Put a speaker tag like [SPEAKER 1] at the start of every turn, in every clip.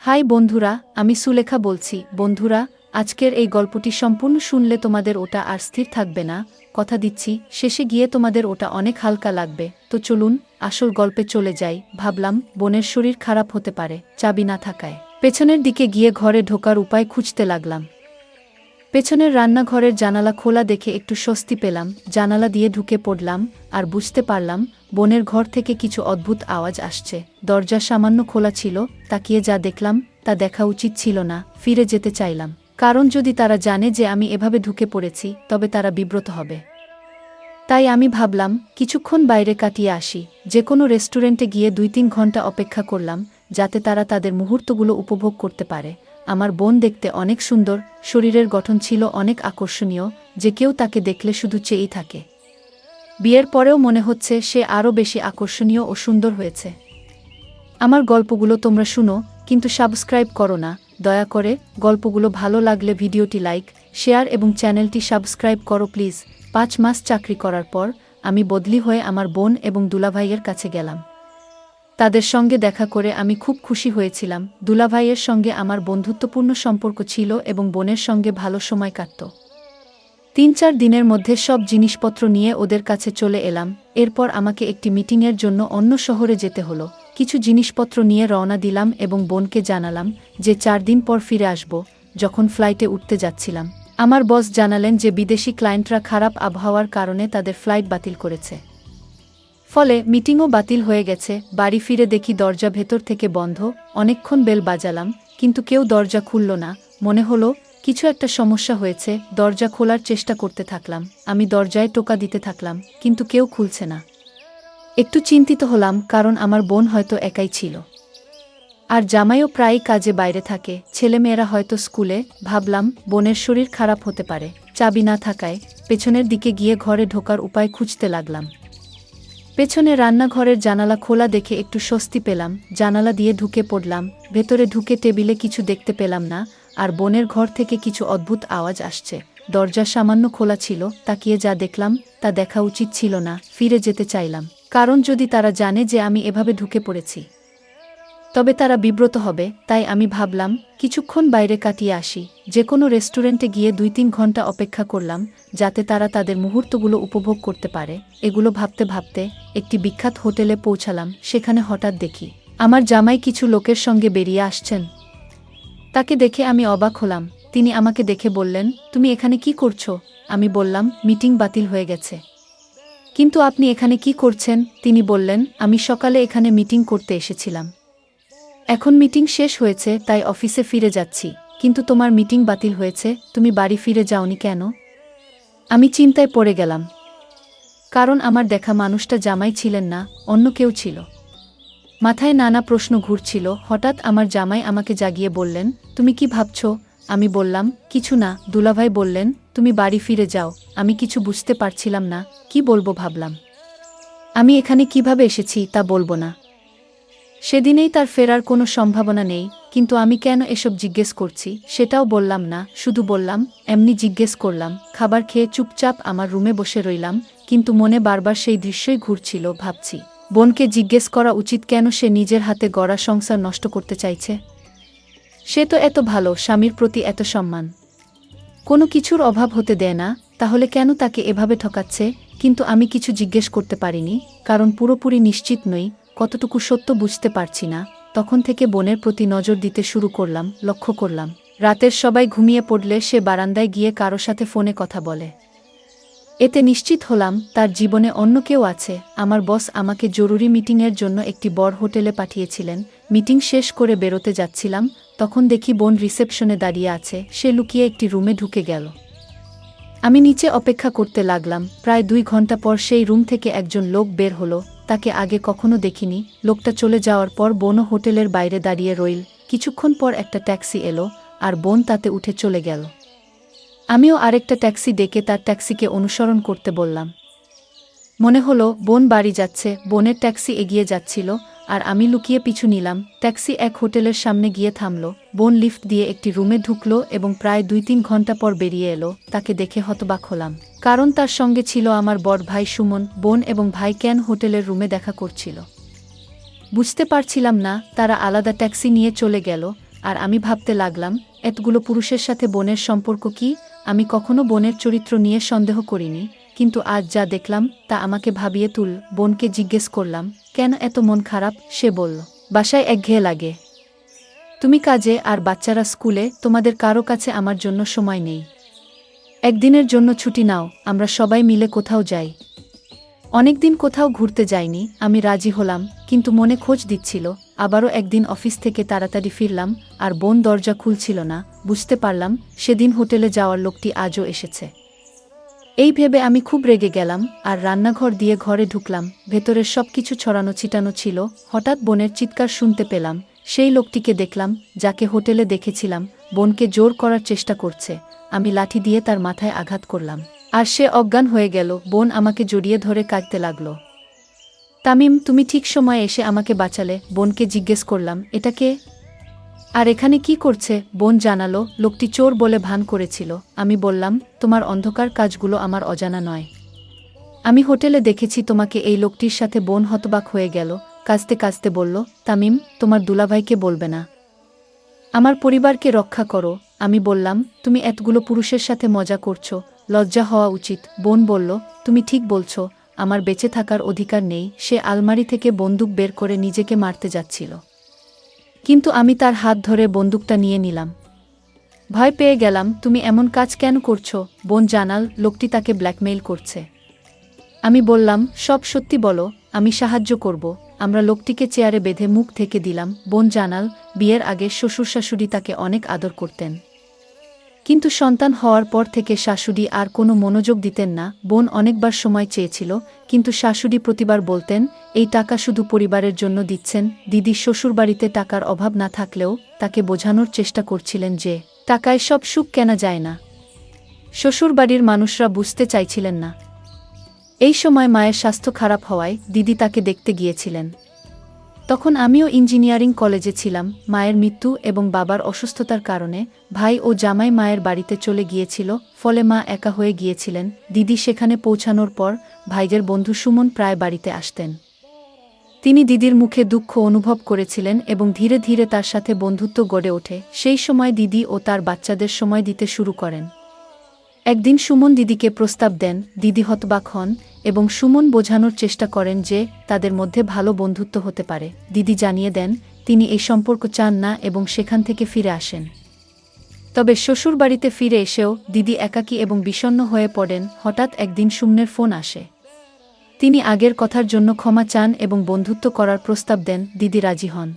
[SPEAKER 1] High বন্ধুরা, আমি সুলেখা বলছি। বন্ধুরা, আজকের এই গল্পটি সম্পূর্ণ শুনলে তোমাদের ওটা আর স্থির থাকবে না, কথা দিচ্ছি। শেষে গিয়ে তোমাদের ওটা অনেক হালকা লাগবে। তো চলুন আসল গল্পে চলে যাই। ভাবলাম বোনের শরীর খারাপ হতে পারে, চাবি না থাকায়। পেছনের দিকে গিয়ে ঘরে ঢোকার উপায় খুঁজতে লাগলাম। পেছনের রান্নাঘরের জানালা খোলা দেখে একটু স্বস্তি পেলাম। জানালা দিয়ে ঢুকে পড়লাম আর বুঝতে পারলাম বোনের ঘর থেকে কিছু অদ্ভুত আওয়াজ আসছে। দরজা সামান্য খোলা ছিল, তাকিয়ে যা দেখলাম তা দেখা উচিত ছিল না। ফিরে যেতে চাইলাম, কারণ যদি তারা জানে যে আমি এভাবে ঢুকে পড়েছি তবে তারা বিব্রত হবে। তাই আমি ভাবলাম কিছুক্ষণ বাইরে কাটিয়ে আসি। যে কোনো রেস্টুরেন্টে গিয়ে ২-৩ ঘন্টা অপেক্ষা করলাম, যাতে তারা তাদের মুহূর্তগুলো উপভোগ করতে পারে। আমার বোন দেখতে অনেক সুন্দর, শরীরের গঠন ছিল অনেক আকর্ষণীয়, যে কেউ তাকে দেখলে শুধু চেয়েই থাকে। বিয়ের পরেও মনে হচ্ছে সে আরও বেশি আকর্ষণীয় ও সুন্দর হয়েছে। আমার গল্পগুলো তোমরা শুনো, কিন্তু সাবস্ক্রাইব করো না দয়া করে। গল্পগুলো ভালো লাগলে ভিডিওটি লাইক, শেয়ার এবং চ্যানেলটি সাবস্ক্রাইব করো প্লিজ। ৫ মাস চাকরি করার পর আমি বদলি হয়ে আমার বোন এবং দুলাভাইয়ের কাছে গেলাম। তাদের সঙ্গে দেখা করে আমি খুব খুশি হয়েছিলাম। দুলাভাইয়ের সঙ্গে আমার বন্ধুত্বপূর্ণ সম্পর্ক ছিল এবং বোনের সঙ্গে ভালো সময় কাটত। ৩-৪ দিনের মধ্যে সব জিনিসপত্র নিয়ে ওদের কাছে চলে এলাম। এরপর আমাকে একটি মিটিংয়ের জন্য অন্য শহরে যেতে হলো। কিছু জিনিসপত্র নিয়ে রওনা দিলাম এবং বোনকে জানালাম যে ৪ দিন পর ফিরে আসব। যখন ফ্লাইটে উঠতে যাচ্ছিলাম, আমার বস জানালেন যে বিদেশি ক্লায়েন্টরা খারাপ আবহাওয়ার কারণে তাদের ফ্লাইট বাতিল করেছে। ফলে মিটিংও বাতিল হয়ে গেছে। বাড়ি ফিরে দেখি দরজা ভেতর থেকে বন্ধ। অনেকক্ষণ বেল বাজালাম, কিন্তু কেউ দরজা খুলল না। মনে হলো কিছু একটা সমস্যা হয়েছে। দরজা খোলার চেষ্টা করতে থাকলাম। আমি দরজায় টোকা দিতে থাকলাম, কিন্তু কেউ খুলছে না। একটু চিন্তিত হলাম, কারণ আমার বোন হয়তো একাই ছিল, আর জামাইও প্রায়ই কাজে বাইরে থাকে, ছেলেমেয়েরা হয়তো স্কুলে। ভাবলাম বোনের শরীর খারাপ হতে পারে। চাবি না থাকায় পেছনের দিকে গিয়ে ঘরে ঢোকার উপায় খুঁজতে লাগলাম। পেছনে রান্নাঘরের জানালা খোলা দেখে একটু স্বস্তি পেলাম। জানালা দিয়ে ঢুকে পড়লাম। ভেতরে ঢুকে টেবিলে কিছু দেখতে পেলাম না, আর বোনের ঘর থেকে কিছু অদ্ভুত আওয়াজ আসছে। দরজা সামান্য খোলা ছিল, তাকিয়ে যা দেখলাম তা দেখা উচিত ছিল না। ফিরে যেতে চাইলাম, কারণ যদি তারা জানে যে আমি এভাবে ঢুকে পড়েছি তবে তারা বিব্রত হবে। তাই আমি ভাবলাম কিছুক্ষণ বাইরে কাটিয়ে আসি। যে কোনো রেস্টুরেন্টে গিয়ে ২-৩ ঘন্টা অপেক্ষা করলাম, যাতে তারা তাদের মুহূর্তগুলো উপভোগ করতে পারে। এগুলো ভাবতে ভাবতে একটি বিখ্যাত হোটেলে পৌঁছালাম। সেখানে হঠাৎ দেখি আমার জামাই কিছু লোকের সঙ্গে বেরিয়ে আসছেন। তাকে দেখে আমি অবাক হলাম। তিনি আমাকে দেখে বললেন, তুমি এখানে কি করছো? আমি বললাম, মিটিং বাতিল হয়ে গেছে। কিন্তু আপনি এখানে কি করছেন? তিনি বললেন, আমি সকালে এখানে মিটিং করতে এসেছিলাম। এখন মিটিং শেষ হয়েছে, তাই অফিসে ফিরে যাচ্ছি। কিন্তু তোমার মিটিং বাতিল হয়েছে, তুমি বাড়ি ফিরে যাওনি কেন? আমি চিন্তায় পড়ে গেলাম, কারণ আমার দেখা মানুষটা জামাই ছিলেন না, অন্য কেউ ছিল। মাথায় নানা প্রশ্ন ঘুরছিল। হঠাৎ আমার জামাই আমাকে জাগিয়ে বললেন, তুমি কি ভাবছো? আমি বললাম, কিছু না। দুলাভাই বললেন, তুমি বাড়ি ফিরে যাও। আমি কিছু বুঝতে পারছিলাম না, কি বলবো ভাবলাম। আমি এখানে কিভাবে এসেছি তা বলবো না। সেদিনেই তার ফেরার কোনো সম্ভাবনা নেই, কিন্তু আমি কেন এসব জিজ্ঞেস করছি সেটাও বললাম না। শুধু বললাম, এমনি জিজ্ঞেস করলাম। খাবার খেয়ে চুপচাপ আমার রুমে বসে রইলাম, কিন্তু মনে বারবার সেই দৃশ্যই ঘুরছিল। ভাবছি, বোনকে জিজ্ঞেস করা উচিত কেন সে নিজের হাতে গড়া সংসার নষ্ট করতে চাইছে। সে তো এত ভালো, স্বামীর প্রতি এত সম্মান, কোনো কিছুর অভাব হতে দেয় না, তাহলে কেন তাকে এভাবে ঠকাচ্ছে? কিন্তু আমি কিছু জিজ্ঞেস করতে পারিনি, কারণ পুরোপুরি নিশ্চিত নই কতটুকু সত্য বুঝতে পারছি না। তখন থেকে বোনের প্রতি নজর দিতে শুরু করলাম। লক্ষ্য করলাম রাতের সবাই ঘুমিয়ে পড়লে সে বারান্দায় গিয়ে কারো সাথে ফোনে কথা বলে। এতে নিশ্চিত হলাম তার জীবনে অন্য কেউ আছে। আমার বস আমাকে জরুরি মিটিংয়ের জন্য একটি বড় হোটেলে পাঠিয়েছিলেন। মিটিং শেষ করে বেরোতে যাচ্ছিলাম, তখন দেখি বোন রিসেপশনে দাঁড়িয়ে আছে। সে লুকিয়ে একটি রুমে ঢুকে গেল। আমি নিচে অপেক্ষা করতে লাগলাম। প্রায় ২ ঘন্টা পর সেই রুম থেকে একজন লোক বের হলো। তাকে আগে কখনো দেখিনি। লোকটা চলে যাওয়ার পর বোনও হোটেলের বাইরে দাঁড়িয়ে রইল। কিছুক্ষণ পর একটা ট্যাক্সি এলো, আর বোন তাতে উঠে চলে গেল। আমিও আরেকটা ট্যাক্সি ডেকে তার ট্যাক্সিকে অনুসরণ করতে বললাম। মনে হলো বোন বাড়ি যাচ্ছে। বোনের ট্যাক্সি এগিয়ে যাচ্ছিল, আর আমি লুকিয়ে পিছু নিলাম। ট্যাক্সি এক হোটেলের সামনে গিয়ে থামল। বোন লিফট দিয়ে একটি রুমে ঢুকলো এবং প্রায় ২-৩ ঘন্টা পর বেরিয়ে এলো। তাকে দেখে হতবাক হলাম, কারণ তার সঙ্গে ছিল আমার বড় ভাই সুমন। বোন এবং ভাই কেন হোটেলের রুমে দেখা করছিল বুঝতে পারছিলাম না। তারা আলাদা ট্যাক্সি নিয়ে চলে গেল। আর আমি ভাবতে লাগলাম, এতগুলো পুরুষের সাথে বোনের সম্পর্ক কি? আমি কখনো বোনের চরিত্র নিয়ে সন্দেহ করিনি, কিন্তু আজ যা দেখলাম তা আমাকে ভাবিয়ে তুল। বোনকে জিজ্ঞেস করলাম, কেন এত মন খারাপ? সে বলল, বাসায় একঘেয়ে লাগে। তুমি কাজে আর বাচ্চারা স্কুলে, তোমাদের কারো কাছে আমার জন্য সময় নেই। একদিনের জন্য ছুটি নাও, আমরা সবাই মিলে কোথাও যাই। অনেকদিন কোথাও ঘুরতে যাইনি। আমি রাজি হলাম, কিন্তু মনে খোঁজ দিচ্ছিল। আবারও একদিন অফিস থেকে তাড়াতাড়ি ফিরলাম, আর বোন দরজা খুলছিল না। বুঝতে পারলাম সেদিন হোটেলে যাওয়ার লোকটি আজও এসেছে। এই ভেবে আমি খুব রেগে গেলাম, আর রান্নাঘর দিয়ে ঘরে ঢুকলাম। ভেতরের সব কিছু ছড়ানো ছিটানো ছিল। হঠাৎ বোনের চিৎকার শুনতে পেলাম। সেই লোকটিকে দেখলাম, যাকে হোটেলে দেখেছিলাম। বোনকে জোর করার চেষ্টা করছে। আমি লাঠি দিয়ে তার মাথায় আঘাত করলাম, আর সে অজ্ঞান হয়ে গেল। বোন আমাকে জড়িয়ে ধরে কাঁদতে লাগল। তামিম, তুমি ঠিক সময়ে এসে আমাকে বাঁচালে। বোনকে জিজ্ঞেস করলাম, এটা কে? আর এখানে কি করছে? বোন জানালো, লোকটি চোর বলে ভান করেছিল। আমি বললাম, তোমার অন্ধকার কাজগুলো আমার অজানা নয়। আমি হোটেলে দেখেছি তোমাকে এই লোকটির সাথে। বোন হতবাক হয়ে গেল, কাঁদতে কাঁদতে বলল, তামিম, তোমার দুলাভাইকে বলবে না। আমার পরিবারকে রক্ষা করো। আমি বললাম, তুমি এতগুলো পুরুষের সাথে মজা করছো, লজ্জা হওয়া উচিত। বোন বলল, তুমি ঠিক বলছো, আমার বেঁচে থাকার অধিকার নেই। সে আলমারি থেকে বন্দুক বের করে নিজেকে মারতে যাচ্ছিল, কিন্তু আমি তার হাত ধরে বন্দুকটা নিয়ে নিলাম। ভয় পেয়ে গেলাম। তুমি এমন কাজ কেন করছো? বোন জানাল, লোকটি তাকে ব্ল্যাকমেইল করছে। আমি বললাম, সব সত্যি বলো, আমি সাহায্য করব। আমরা লোকটিকে চেয়ারে বেঁধে মুখ থেকে দিলাম। বোন জানাল, বিয়ের আগে শ্বশুর শাশুড়ি তাকে অনেক আদর করতেন, কিন্তু সন্তান হওয়ার পর থেকে শাশুড়ি আর কোনো মনোযোগ দিতেন না। বোন অনেকবার সময় চেয়েছিল, কিন্তু শাশুড়ি প্রতিবার বলতেন, এই টাকা শুধু পরিবারের জন্য দিচ্ছেন। দিদি শ্বশুরবাড়িতে টাকার অভাব না থাকলেও তাকে বোঝানোর চেষ্টা করছিলেন যে টাকায় সব সুখ কেনা যায় না। শ্বশুরবাড়ির মানুষরা বুঝতে চাইছিলেন না। এই সময় মায়ের স্বাস্থ্য খারাপ হওয়ায় দিদি তাকে দেখতে গিয়েছিলেন। তখন আমিও ইঞ্জিনিয়ারিং কলেজে ছিলাম। মায়ের মৃত্যু এবং বাবার অসুস্থতার কারণে ভাই ও জামাই মায়ের বাড়িতে চলে গিয়েছিল, ফলে মা একা হয়ে গিয়েছিলেন। দিদি সেখানে পৌঁছানোর পর ভাইদের বন্ধু সুমন প্রায় বাড়িতে আসতেন। তিনি দিদির মুখে দুঃখ অনুভব করেছিলেন এবং ধীরে ধীরে তার সাথে বন্ধুত্ব গড়ে ওঠে। সেই সময় দিদি ও তার বাচ্চাদের সময় দিতে শুরু করেন। একদিন সুমন দিদিকে প্রস্তাব দেন। দিদি হতবাক হন এবং সুমন বোঝানোর চেষ্টা করেন যে তাদের মধ্যে ভালো বন্ধুত্ব হতে পারে। দিদি জানিয়ে দেন তিনি এই সম্পর্ক চান না এবং সেখান থেকে ফিরে আসেন। তবে শ্বশুরবাড়িতে ফিরে এসেও দিদি একাকী এবং বিষণ্ণ হয়ে পড়েন। হঠাৎ একদিন সুমনের ফোন আসে। তিনি আগের কথার জন্য ক্ষমা চান এবং বন্ধুত্ব করার প্রস্তাব দেন। দিদি রাজি হন।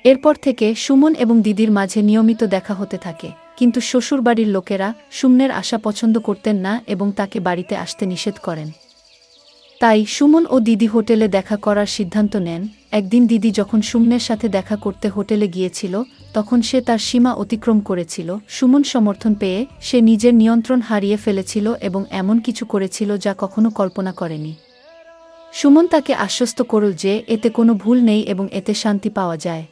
[SPEAKER 1] এরপর থেকে সুমন এবং দিদির মাঝে নিয়মিত দেখা হতে থাকে, কিন্তু শ্বশুরবাড়ির লোকেরা সুমনের আশা পছন্দ করতেন না এবং তাকে বাড়িতে আসতে নিষেধ করেন। তাই সুমন ও দিদি হোটেলে দেখা করার সিদ্ধান্ত নেন। একদিন দিদি যখন সুমনের সাথে দেখা করতে হোটেলে গিয়েছিল, তখন সে তার সীমা অতিক্রম করেছিল। সুমন সমর্থন পেয়ে সে নিজের নিয়ন্ত্রণ হারিয়ে ফেলেছিল এবং এমন কিছু করেছিল যা কখনো কল্পনা করেনি। সুমন তাকে আশ্বস্ত করল যে এতে কোনো ভুল নেই এবং এতে শান্তি পাওয়া যায়।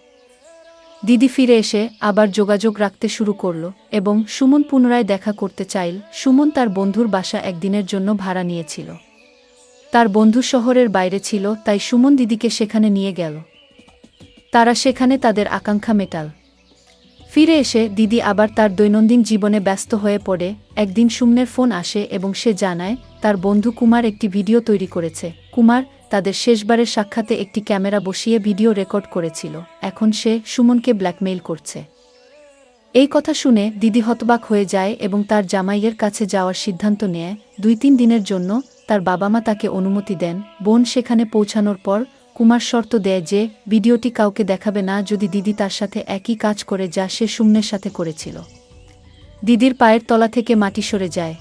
[SPEAKER 1] দিদি ফিরে এসে আবার যোগাযোগ রাখতে শুরু করল এবং সুমন পুনরায় দেখা করতে চাইল। সুমন তার বন্ধুর বাসা একদিনের জন্য ভাড়া নিয়েছিল। তার বন্ধু শহরের বাইরে ছিল, তাই সুমন দিদিকে সেখানে নিয়ে গেল। তারা সেখানে তাদের আকাঙ্ক্ষা মেটাল। ফিরে এসে দিদি আবার তার দৈনন্দিন জীবনে ব্যস্ত হয়ে পড়ে। একদিন সুমনের ফোন আসে এবং সে জানায় তার বন্ধু কুমার একটি ভিডিও তৈরি করেছে। কুমার তাদের শেষবারের সাক্ষাতে একটি ক্যামেরা বসিয়ে ভিডিও রেকর্ড করেছিল। এখন সে সুমনকে ব্ল্যাকমেইল করছে। এই কথা শুনে দিদি হতবাক হয়ে যায় এবং তার জামাইয়ের কাছে যাওয়ার সিদ্ধান্ত নেয়। 2-3 দিনের জন্য তার বাবা মা তাকে অনুমতি দেন। বোন সেখানে পৌঁছানোর পর কুমার শর্ত দেয় যে ভিডিওটি কাউকে দেখাবে না যদি দিদি তার সাথে একই কাজ করে যা সে সুমনের সাথে করেছিল। দিদির পায়ের তলা থেকে মাটি সরে যায়।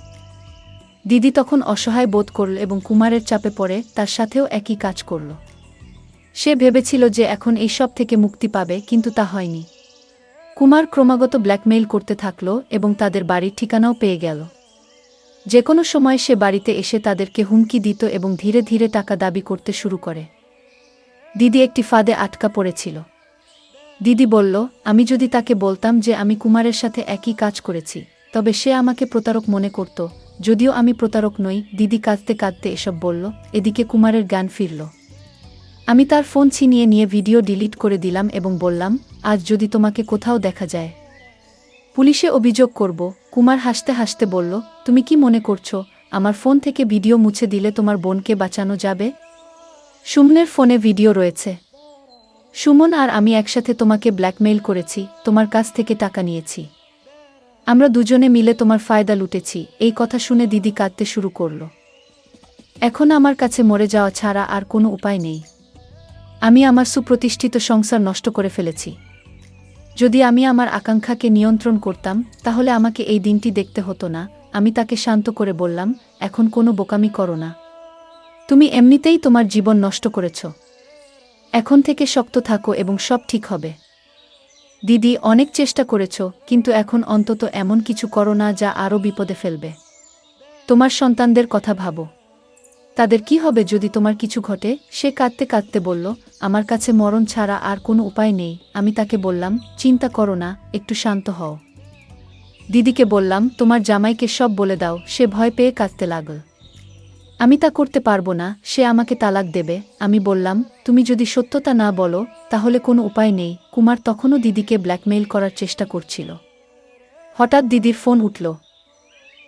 [SPEAKER 1] দিদি তখন অসহায় বোধ করল এবং কুমারের চাপে পড়ে তার সাথেও একই কাজ করল। সে ভেবেছিল যে এখন এই সব থেকে মুক্তি পাবে, কিন্তু তা হয়নি। কুমার ক্রমাগত ব্ল্যাকমেইল করতে থাকল এবং তাদের বাড়ির ঠিকানাও পেয়ে গেল। যে কোনো সময় সে বাড়িতে এসে তাদেরকে হুমকি দিত এবং ধীরে ধীরে টাকা দাবি করতে শুরু করে। দিদি একটি ফাঁদে আটকা পড়েছিল। দিদি বলল, আমি যদি তাকে বলতাম যে আমি কুমারের সাথে একই কাজ করেছি, তবে সে আমাকে প্রতারক মনে করত। যদিও আমি প্রতারক নই। দিদি কাঁদতে কাঁদতে এসব বলল। এদিকে কুমারের জ্ঞান ফিরল। আমি তার ফোন ছিনিয়ে নিয়ে ভিডিও ডিলিট করে দিলাম এবং বললাম, আজ যদি তোমাকে কোথাও দেখা যায় পুলিশে অভিযোগ করব। কুমার হাসতে হাসতে বলল, তুমি কি মনে করছো আমার ফোন থেকে ভিডিও মুছে দিলে তোমার বোনকে বাঁচানো যাবে? সুমনের ফোনে ভিডিও রয়েছে। সুমন আর আমি একসাথে তোমাকে ব্ল্যাকমেইল করেছি, তোমার কাছ থেকে টাকা নিয়েছি। আমরা দুজনে মিলে তোমার ফায়দা লুটেছি। এই কথা শুনে দিদি কাঁদতে শুরু করল। এখন আমার কাছে মরে যাওয়া ছাড়া আর কোনো উপায় নেই। আমি আমার সুপ্রতিষ্ঠিত সংসার নষ্ট করে ফেলেছি। যদি আমি আমার আকাঙ্ক্ষাকে নিয়ন্ত্রণ করতাম তাহলে আমাকে এই দিনটি দেখতে হতো না। আমি তাকে শান্ত করে বললাম, এখন কোনো বোকামি করো না। তুমি এমনিতেই তোমার জীবন নষ্ট করেছ। এখন থেকে শক্ত থাকো এবং সব ঠিক হবে। দিদি, অনেক চেষ্টা করেছ, কিন্তু এখন অন্তত এমন কিছু করো না যা আরও বিপদে ফেলবে। তোমার সন্তানদের কথা ভাবো। তাদের কি হবে যদি তোমার কিছু ঘটে? সে কাঁদতে কাঁদতে বলল, আমার কাছে মরণ ছাড়া আর কোনো উপায় নেই। আমি তাকে বললাম, চিন্তা করো না, একটু শান্ত হও। দিদিকে বললাম, তোমার জামাইকে সব বলে দাও। সে ভয় পেয়ে কাঁদতে লাগল। আমি তা করতে পারবো না, সে আমাকে তালাক দেবে। আমি বললাম, তুমি যদি সত্যতা না বলো তাহলে কোনো উপায় নেই। কুমার তখনও দিদিকে ব্ল্যাকমেইল করার চেষ্টা করছিল। হঠাৎ দিদির ফোন উঠল।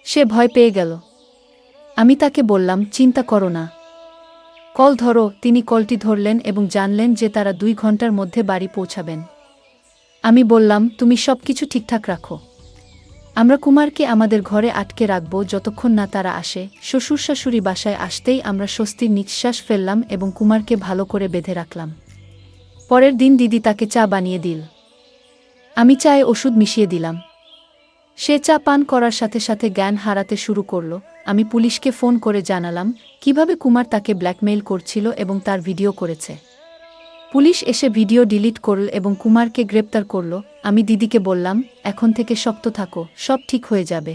[SPEAKER 1] সে ভয় পেয়ে গেল। আমি তাকে বললাম, চিন্তা করো না, কল ধরো। তিনি কলটি ধরলেন এবং জানলেন যে তারা 2 ঘন্টার মধ্যে বাড়ি পৌঁছাবেন। আমি বললাম, তুমি সব কিছু ঠিকঠাক রাখো। আমরা কুমারকে আমাদের ঘরে আটকে রাখব যতক্ষণ না তারা আসে। শ্বশুর শাশুড়ি বাসায় আসতেই আমরা স্বস্তির নিঃশ্বাস ফেললাম এবং কুমারকে ভালো করে বেঁধে রাখলাম। পরের দিন দিদি তাকে চা বানিয়ে দিল। আমি চায়ে ওষুধ মিশিয়ে দিলাম। সে চা পান করার সাথে সাথে জ্ঞান হারাতে শুরু করল। আমি পুলিশকে ফোন করে জানালাম কিভাবে কুমার তাকে ব্ল্যাকমেইল করছিল এবং তার ভিডিও করেছে। পুলিশ এসে ভিডিও ডিলিট করল এবং কুমারকে গ্রেপ্তার করল। আমি দিদিকে বললাম, এখন থেকে শক্ত থাকো, সব ঠিক হয়ে যাবে।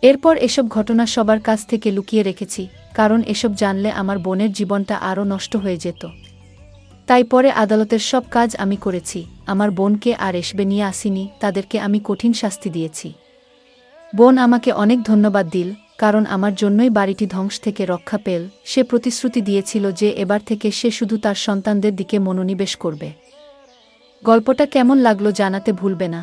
[SPEAKER 1] এরপর এসব ঘটনা সবার কাছ থেকে লুকিয়ে রেখেছি, কারণ এসব জানলে আমার বোনের জীবনটা আরও নষ্ট হয়ে যেত। তাই পরে আদালতের সব কাজ আমি করেছি। আমার বোনকে আর এসবে নিয়ে আসিনি, তাদেরকে আমি কঠিন শাস্তি দিয়েছি। বোন আমাকে অনেক ধন্যবাদ দিল, কারণ আমার জন্যই বাড়িটি ধ্বংস থেকে রক্ষা পেল। সে প্রতিশ্রুতি দিয়েছিল যে এবার থেকে সে শুধু তার সন্তানদের দিকে মনোনিবেশ করবে। গল্পটা কেমন লাগলো জানাতে ভুলবে না।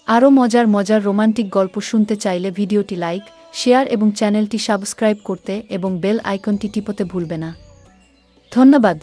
[SPEAKER 1] আরও মজার মজার রোমান্টিক গল্প শুনতে চাইলে ভিডিওটি লাইক, শেয়ার এবং চ্যানেলটি সাবস্ক্রাইব করতে এবং বেল আইকনটি টিপতে ভুলবে না। ধন্যবাদ।